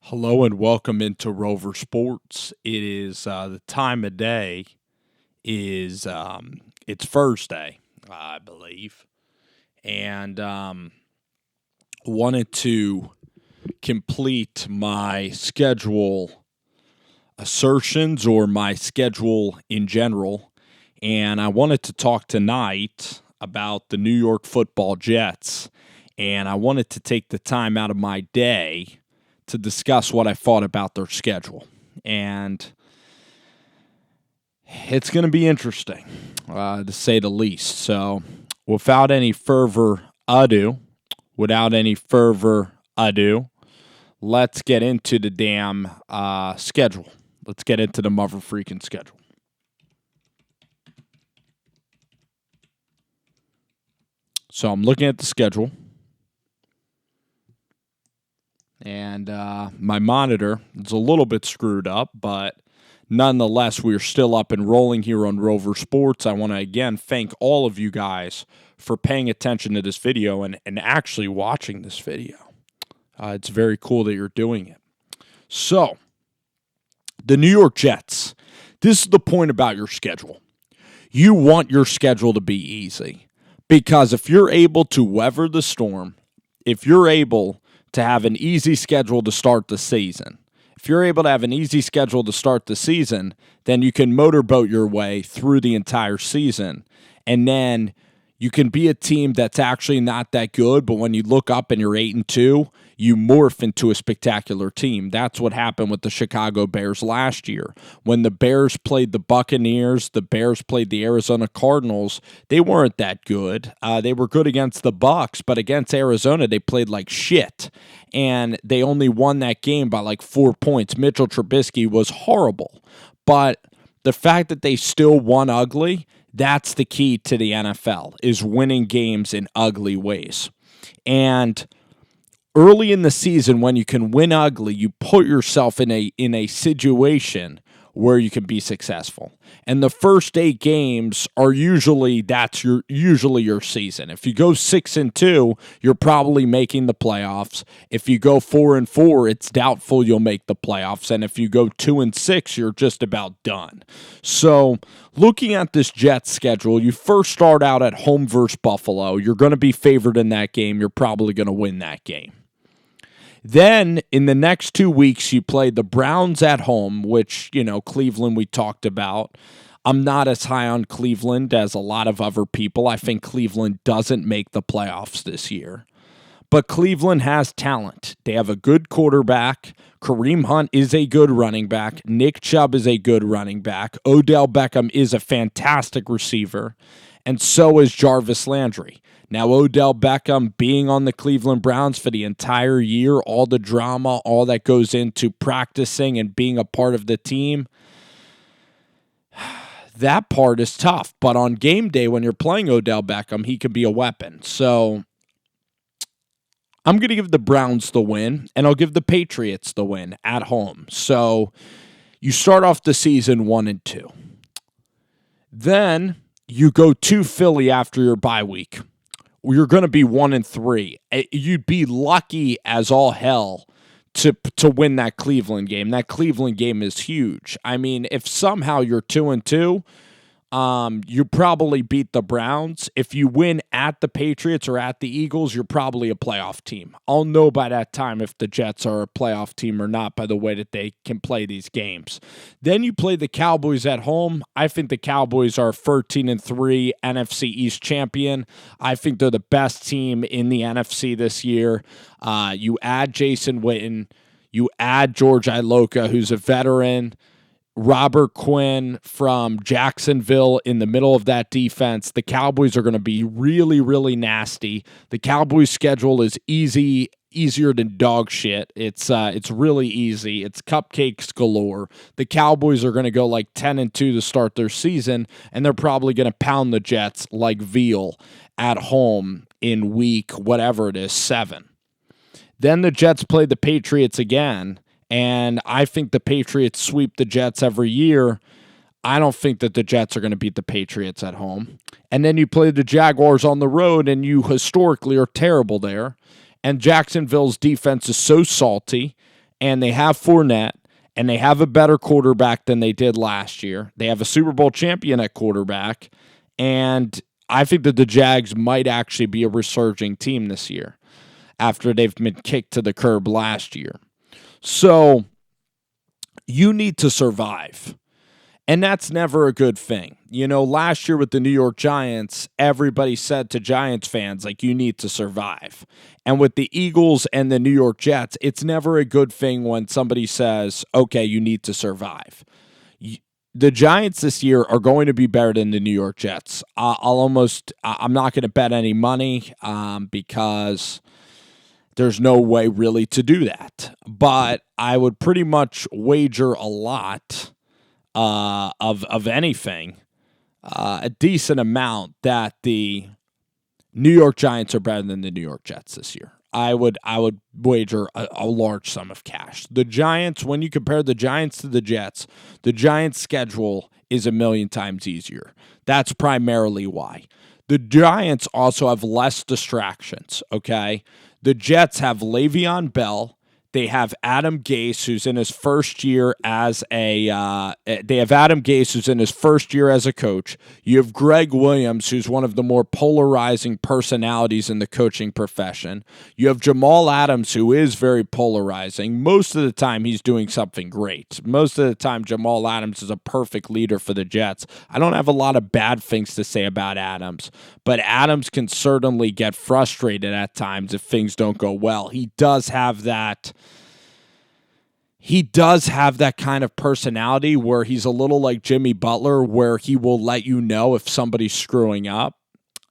Hello and welcome into Rover Sports. It is the time of day is it's Thursday, I believe, and wanted to complete my schedule assertions or my schedule in general, and I wanted to talk tonight about the New York Football Jets, and I wanted to take the time out of my day to discuss what I thought about their schedule. And it's going to be interesting, to say the least. So without any further ado, let's get into the damn schedule. Let's get into the mother freaking schedule. So I'm looking at the schedule. And my monitor is a little bit screwed up, but nonetheless, we are still up and rolling here on Rover Sports. I want to, again, thank all of you guys for paying attention to this video and actually watching this video. It's very cool that you're doing it. So, the New York Jets. This is the point about your schedule. You want your schedule to be easy, because if you're able to weather the storm, if you're able to have an easy schedule to start the season, then you can motorboat your way through the entire season. And then you can be a team that's actually not that good, but when you look up and you're 8-2, you morph into a spectacular team. That's what happened with the Chicago Bears last year. When the Bears played the Buccaneers, the Bears played the Arizona Cardinals, they weren't that good. They were good against the Bucs, but against Arizona, they played like shit. And they only won that game by like 4 points. Mitchell Trubisky was horrible. But the fact that they still won ugly, that's the key to the NFL, is winning games in ugly ways. And early in the season, when you can win ugly, you put yourself in a situation where you can be successful. And the first 8 games are usually your season. If you go 6-2, you're probably making the playoffs. If you go 4-4, it's doubtful you'll make the playoffs. And if you go 2-6, you're just about done. So, looking at this Jets schedule, you first start out at home versus Buffalo. You're going to be favored in that game. You're probably going to win that game. Then, in the next 2 weeks, you play the Browns at home, which, Cleveland we talked about. I'm not as high on Cleveland as a lot of other people. I think Cleveland doesn't make the playoffs this year. But Cleveland has talent. They have a good quarterback. Kareem Hunt is a good running back. Nick Chubb is a good running back. Odell Beckham is a fantastic receiver. And so is Jarvis Landry. Now, Odell Beckham being on the Cleveland Browns for the entire year, all the drama, all that goes into practicing and being a part of the team, that part is tough. But on game day, when you're playing Odell Beckham, he can be a weapon. So I'm going to give the Browns the win, and I'll give the Patriots the win at home. So you start off the season 1-2. Then you go to Philly after your bye week. You're going to be 1-3. You'd be lucky as all hell to win that Cleveland game. That Cleveland game is huge. I mean, if somehow you're 2-2, you probably beat the Browns. If you win at the Patriots or at the Eagles, you're probably a playoff team. I'll know by that time if the Jets are a playoff team or not by the way that they can play these games. Then you play the Cowboys at home. I think the Cowboys are 13-3 NFC East champion. I think they're the best team in the NFC this year. You add Jason Witten. You add George Iloka, who's a veteran. Robert Quinn from Jacksonville in the middle of that defense. The Cowboys are going to be really, really nasty. The Cowboys' schedule is easier than dog shit. It's really easy. It's cupcakes galore. The Cowboys are going to go like 10-2 to start their season, and they're probably going to pound the Jets like veal at home in week whatever it is, 7. Then the Jets play the Patriots again. And I think the Patriots sweep the Jets every year. I don't think that the Jets are going to beat the Patriots at home. And then you play the Jaguars on the road, and you historically are terrible there. And Jacksonville's defense is so salty, and they have Fournette, and they have a better quarterback than they did last year. They have a Super Bowl champion at quarterback, and I think that the Jags might actually be a resurging team this year after they've been kicked to the curb last year. So you need to survive. And that's never a good thing. You know, last year with the New York Giants, everybody said to Giants fans, like, you need to survive. And with the Eagles and the New York Jets, it's never a good thing when somebody says, okay, you need to survive. The Giants this year are going to be better than the New York Jets. I'm not going to bet any money because there's no way really to do that. But I would pretty much wager a lot of anything, a decent amount, that the New York Giants are better than the New York Jets this year. I would wager a large sum of cash. The Giants, when you compare the Giants to the Jets, the Giants' schedule is a million times easier. That's primarily why. The Giants also have less distractions, okay? The Jets have Le'Veon Bell. They have Adam Gase, who's in his first year as a coach. You have Greg Williams, who's one of the more polarizing personalities in the coaching profession. You have Jamal Adams, who is very polarizing. Most of the time, he's doing something great. Most of the time, Jamal Adams is a perfect leader for the Jets. I don't have a lot of bad things to say about Adams, but Adams can certainly get frustrated at times if things don't go well. He does have that kind of personality where he's a little like Jimmy Butler, where he will let you know if somebody's screwing up,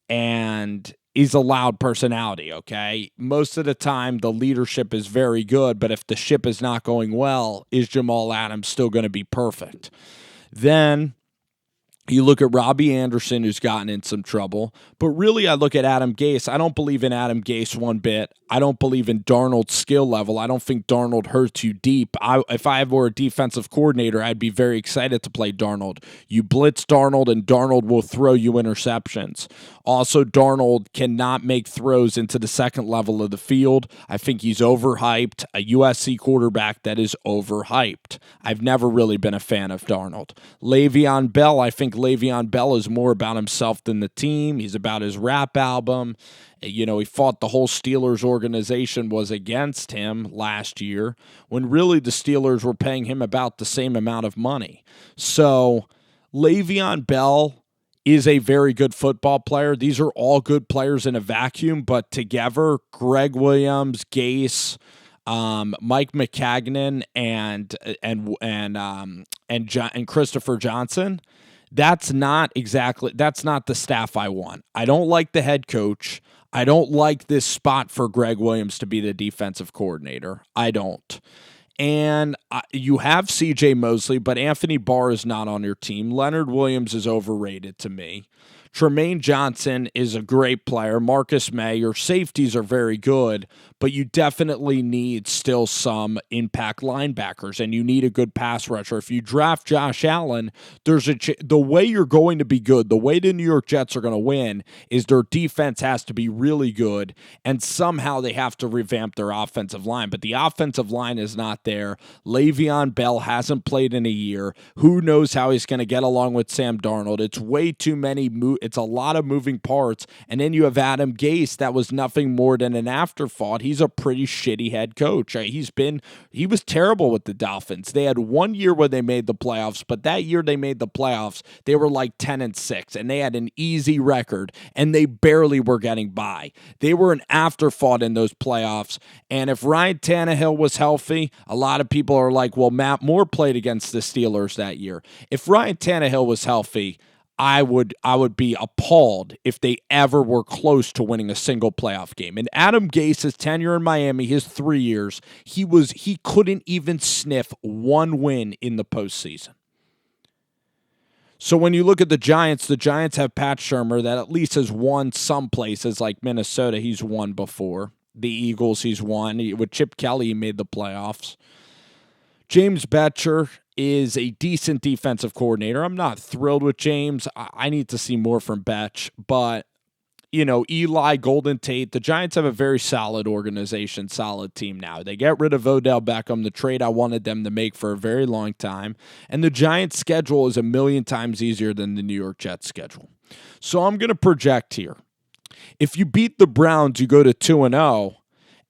and he's a loud personality, okay? Most of the time, the leadership is very good, but if the ship is not going well, is Jamal Adams still going to be perfect? Then you look at Robbie Anderson, who's gotten in some trouble. But really, I look at Adam Gase. I don't believe in Adam Gase one bit. I don't believe in Darnold's skill level. I don't think Darnold hurts you deep. If I were a defensive coordinator, I'd be very excited to play Darnold. You blitz Darnold, and Darnold will throw you interceptions. Also, Darnold cannot make throws into the second level of the field. I think he's overhyped, a USC quarterback that is overhyped. I've never really been a fan of Darnold. Le'Veon Bell, I think Le'Veon Bell is more about himself than the team. He's about his rap album. You know, he fought the whole Steelers organization was against him last year, when really the Steelers were paying him about the same amount of money. So Le'Veon Bell is a very good football player. These are all good players in a vacuum, but together, Greg Williams, Gase, Mike McCagnon, and Christopher Johnson, that's not the staff I want. I don't like the head coach. I don't like this spot for Greg Williams to be the defensive coordinator. I don't. And you have C.J. Mosley, but Anthony Barr is not on your team. Leonard Williams is overrated to me. Tremaine Johnson is a great player. Marcus May, your safeties are very good, but you definitely need still some impact linebackers, and you need a good pass rusher. If you draft Josh Allen, the way you're going to be good, the way the New York Jets are going to win, is their defense has to be really good, and somehow they have to revamp their offensive line. But the offensive line is not there. Le'Veon Bell hasn't played in a year. Who knows how he's going to get along with Sam Darnold? It's way too many It's a lot of moving parts. And then you have Adam Gase, that was nothing more than an afterthought. He's a pretty shitty head coach. He was terrible with the Dolphins. They had 1 year where they made the playoffs, but that year they made the playoffs, they were like 10-6, and they had an easy record, and they barely were getting by. They were an afterthought in those playoffs. And if Ryan Tannehill was healthy, a lot of people are like, well, Matt Moore played against the Steelers that year. If Ryan Tannehill was healthy, I would be appalled if they ever were close to winning a single playoff game. And Adam Gase's tenure in Miami, his 3 years, he couldn't even sniff one win in the postseason. So when you look at the Giants have Pat Shurmur that at least has won some places, like Minnesota, he's won before. The Eagles, he's won. With Chip Kelly, he made the playoffs. James Bettcher is a decent defensive coordinator. I'm not thrilled with James. I need to see more from Betch, but Eli, Golden Tate, the Giants have a very solid organization, solid team now. They get rid of Odell Beckham, the trade I wanted them to make for a very long time. And the Giants' schedule is a million times easier than the New York Jets' schedule. So I'm going to project here. If you beat the Browns, you go to 2-0.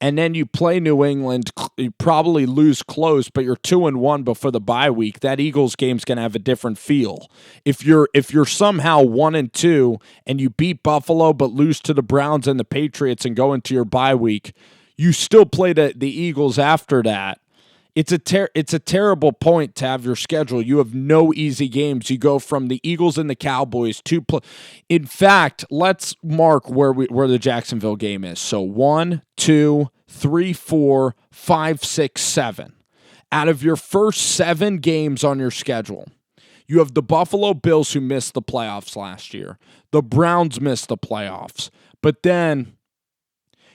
And then you play New England, you probably lose close, but you're 2-1 before the bye week. That Eagles game's going to have a different feel. If you're somehow 1-2 and you beat Buffalo but lose to the Browns and the Patriots and go into your bye week, you still play the Eagles after that. It's a terrible point to have your schedule. You have no easy games. You go from the Eagles and the Cowboys to in fact, let's mark where the Jacksonville game is. So 1, 2, 3, 4, 5, 6, 7. Out of your first 7 games on your schedule, you have the Buffalo Bills who missed the playoffs last year. The Browns missed the playoffs. But then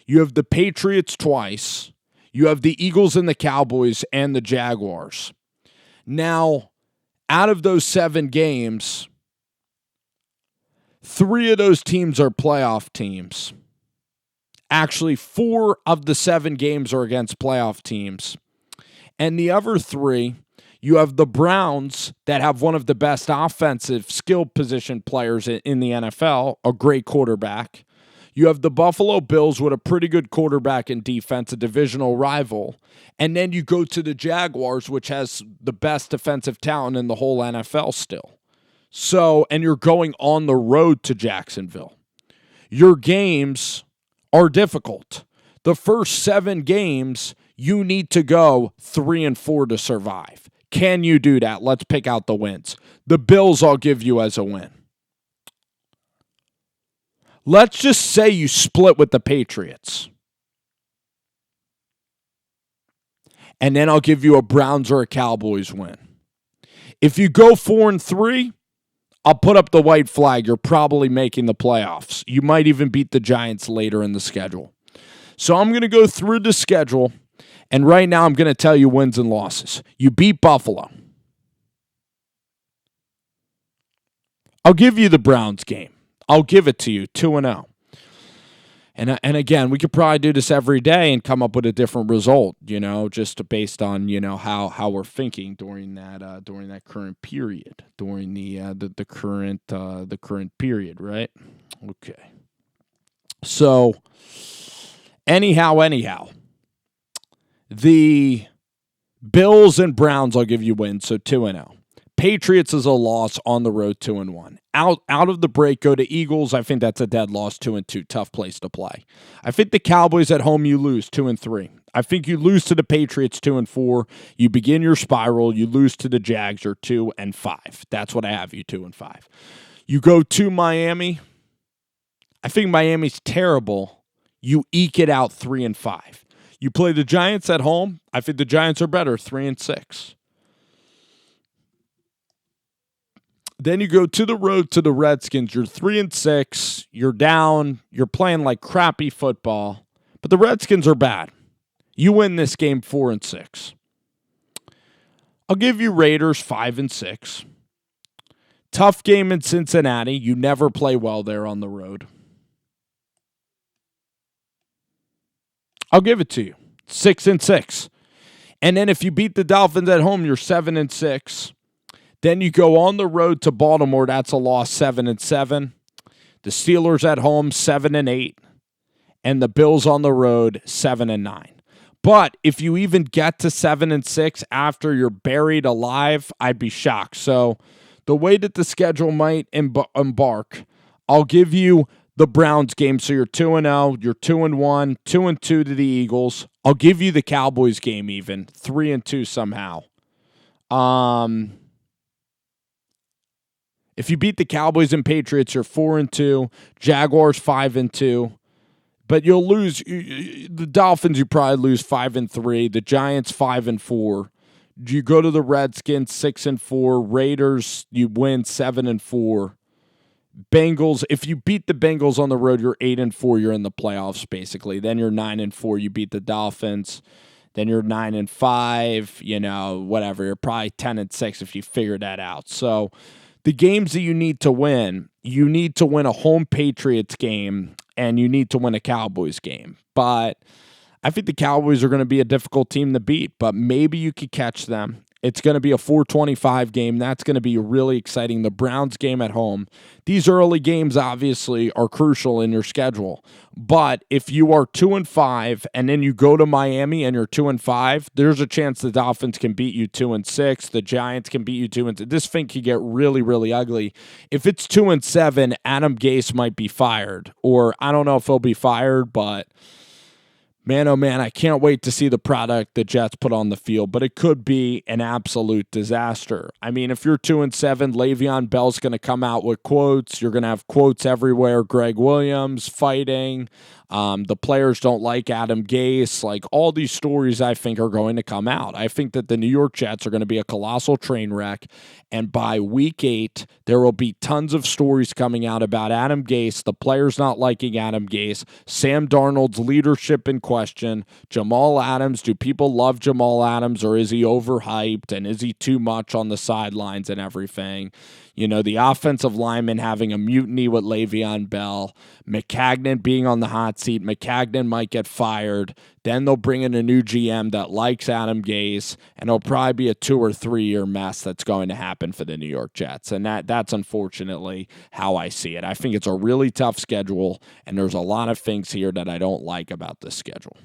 you have the Patriots twice. You have the Eagles and the Cowboys and the Jaguars. Now, out of those 7 games, 3 of those teams are playoff teams. Actually, 4 of the 7 games are against playoff teams. And the other 3, you have the Browns that have one of the best offensive skill position players in the NFL, a great quarterback. You have the Buffalo Bills with a pretty good quarterback and defense, a divisional rival. And then you go to the Jaguars, which has the best defensive talent in the whole NFL still. So, and you're going on the road to Jacksonville. Your games are difficult. The first 7 games, you need to go 3-4 to survive. Can you do that? Let's pick out the wins. The Bills I'll give you as a win. Let's just say you split with the Patriots. And then I'll give you a Browns or a Cowboys win. If you go 4-3, I'll put up the white flag. You're probably making the playoffs. You might even beat the Giants later in the schedule. So I'm going to go through the schedule, and right now I'm going to tell you wins and losses. You beat Buffalo. I'll give you the Browns game. I'll give it to you, 2-0. And again, we could probably do this every day and come up with a different result, just based on, how we're thinking during that current period, during the current period, right? Okay. So anyhow, the Bills and Browns I'll give you wins, so 2-0. Patriots is a loss on the road, 2-1. Out of the break, go to Eagles. I think that's a dead loss, 2-2. Tough place to play. I think the Cowboys at home, you lose, 2-3. I think you lose to the Patriots, 2-4. You begin your spiral. You lose to the Jags, you're 2-5. That's what I have you, 2-5. You go to Miami. I think Miami's terrible. You eke it out, 3-5. You play the Giants at home. I think the Giants are better, 3-6. Then you go to the road to the Redskins. You're 3-6. You're down. You're playing like crappy football. But the Redskins are bad. You win this game 4-6. I'll give you Raiders 5-6. Tough game in Cincinnati. You never play well there on the road. I'll give it to you. 6-6. And then if you beat the Dolphins at home, you're 7-6. Then you go on the road to Baltimore. That's a loss, 7-7. The Steelers at home, 7-8. And the Bills on the road, 7-9. But if you even get to 7-6 after you're buried alive, I'd be shocked. So the way that the schedule might embark, I'll give you the Browns game. So you're 2-0, you're 2-1, 2-2 to the Eagles. I'll give you the Cowboys game even, 3-2 somehow. If you beat the Cowboys and Patriots, you're 4-2. Jaguars 5-2. But you'll lose. The Dolphins, you probably lose 5-3. The Giants 5-4. You go to the Redskins 6-4. Raiders, you win 7-4. Bengals, if you beat the Bengals on the road, you're 8-4. You're in the playoffs basically. Then you're 9-4. You beat the Dolphins. Then you're 9-5. Whatever. You're probably 10-6 if you figure that out. So The games that you need to win a home Patriots game and you need to win a Cowboys game. But I think the Cowboys are going to be a difficult team to beat, but maybe you could catch them. It's going to be a 425 game. That's going to be really exciting. The Browns game at home. These early games obviously are crucial in your schedule. But if you are 2-5 and then you go to Miami and you're 2-5, there's a chance the Dolphins can beat you 2-6. The Giants can beat you 2-6. This thing could get really, really ugly. If it's 2-7, Adam Gase might be fired. Or I don't know if he'll be fired, but man, oh man, I can't wait to see the product the Jets put on the field, but it could be an absolute disaster. I mean, if you're 2-7, Le'Veon Bell's going to come out with quotes. You're going to have quotes everywhere. Greg Williams fighting. The players don't like Adam Gase. Like, all these stories, I think, are going to come out. I think that the New York Jets are going to be a colossal train wreck. And by week 8, there will be tons of stories coming out about Adam Gase, the players not liking Adam Gase, Sam Darnold's leadership in question, Jamal Adams. Do people love Jamal Adams, or is he overhyped, and is he too much on the sidelines and everything? You know, the offensive lineman having a mutiny with Le'Veon Bell, Maccagnan being on the hot seat. Maccagnan might get fired. Then they'll bring in a new GM that likes Adam Gase, and it'll probably be a 2 or 3 year mess that's going to happen for the New York Jets. And that's unfortunately how I see it. I think it's a really tough schedule, and there's a lot of things here that I don't like about this schedule.